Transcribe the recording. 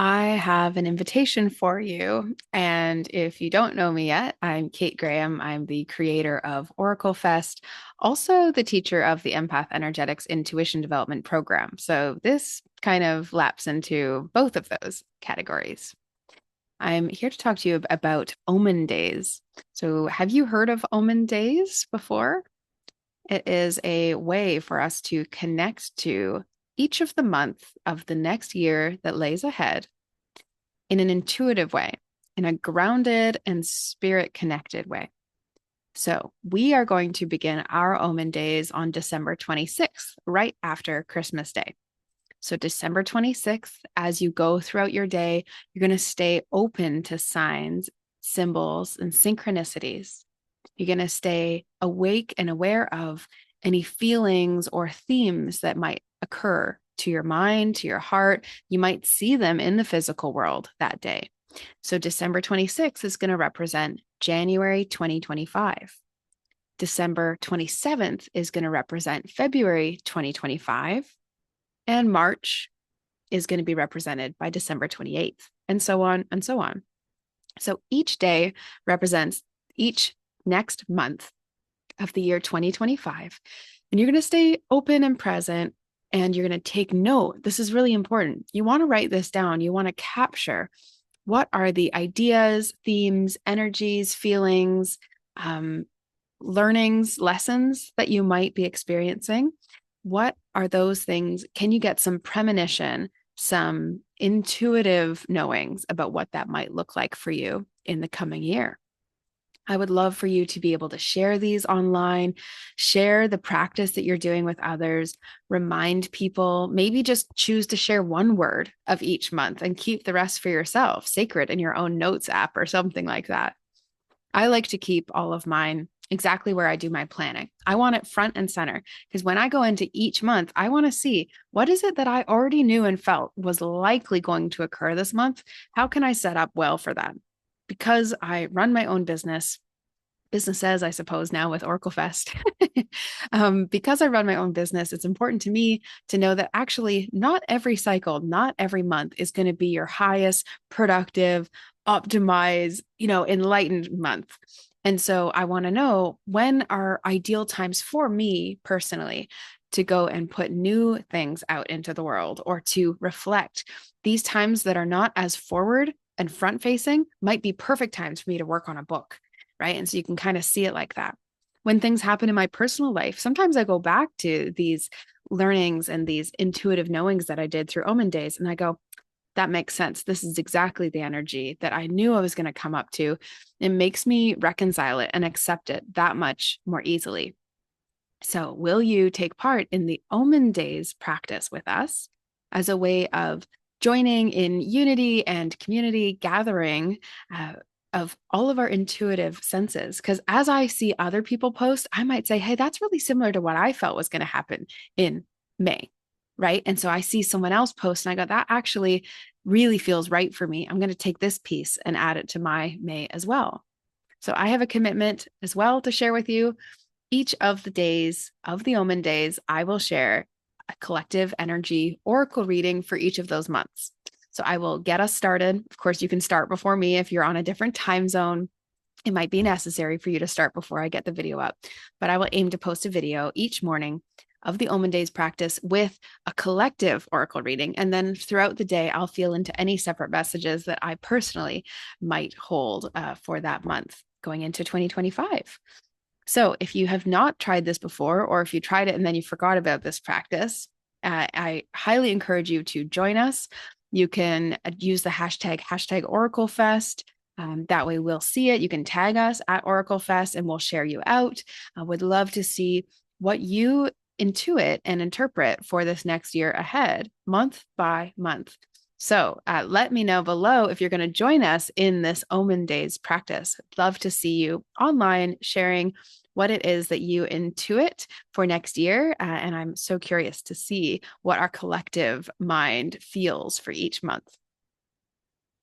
I have an invitation for you. And if you don't know me yet, I'm Kate Graham. I'm the creator of OracleFest, also the teacher of the Empath Energetics Intuition Development Program. So this kind of laps into both of those categories. I'm here to talk to you about Omen Days. So, have you heard of Omen Days before? It is a way for us to connect to each of the month of the next year that lays ahead in an intuitive way, in a grounded and spirit connected way. So, we are going to begin our Omen Days on December 26th, right after Christmas Day. So, December 26th, as you go throughout your day, you're going to stay open to signs, symbols, and synchronicities. You're going to stay awake and aware of any feelings or themes that might occur to your mind, to your heart. You might see them in the physical world that day. So December 26th is going to represent January 2025. December 27th is going to represent February 2025. And March is going to be represented by December 28th, and so on and so on. So each day represents each next month of the year 2025. And you're going to stay open and present, and you're going to take note. This is really important. You want to write this down. You want to capture what are the ideas, themes, energies, feelings, learnings, lessons that you might be experiencing. What are those things? Can you get some premonition, some intuitive knowings about what that might look like for you in the coming year? I would love for you to be able to share these online, share the practice that you're doing with others, remind people, maybe just choose to share one word of each month and keep the rest for yourself, sacred in your own notes app or something like that. I like to keep all of mine exactly where I do my planning. I want it front and center because when I go into each month, I want to see what is it that I already knew and felt was likely going to occur this month? How can I set up well for that? Because I run my own businesses, I suppose, now with OracleFest. Because I run my own business, it's important to me to know that actually not every cycle, not every month is going to be your highest productive, optimized, enlightened month. And so I want to know when are ideal times for me personally to go and put new things out into the world or to reflect. These times that are not as forward and front facing might be perfect times for me to work on a book, right? And so you can kind of see it like that. When things happen in my personal life, sometimes I go back to these learnings and these intuitive knowings that I did through Omen Days, and I go, that makes sense. This is exactly the energy that I knew I was going to come up to. It makes me reconcile it and accept it that much more easily. So, will you take part in the Omen Days practice with us as a way of joining in unity and community gathering of all of our intuitive senses? Because as I see other people post, I might say, hey, that's really similar to what I felt was going to happen in May. Right. And so I see someone else post and I go, that actually really feels right for me. I'm going to take this piece and add it to my May as well. So I have a commitment as well to share with you. Each of the days of the Omen Days, I will share a collective energy oracle reading for each of those months. So I will get us started. Of course, you can start before me if you're on a different time zone. It might be necessary for you to start before I get the video up, but I will aim to post a video each morning of the Omen Days practice with a collective oracle reading. And then throughout the day, I'll feel into any separate messages that I personally might hold for that month going into 2025. So if you have not tried this before, or if you tried it and then you forgot about this practice, I highly encourage you to join us. You can use the hashtag OracleFest. That way we'll see it. You can tag us at OracleFest and we'll share you out. I would love to see what you intuit and interpret for this next year ahead, month by month. So let me know below if you're going to join us in this Omen Days practice. I'd love to see you online sharing what it is that you intuit for next year. And I'm so curious to see what our collective mind feels for each month.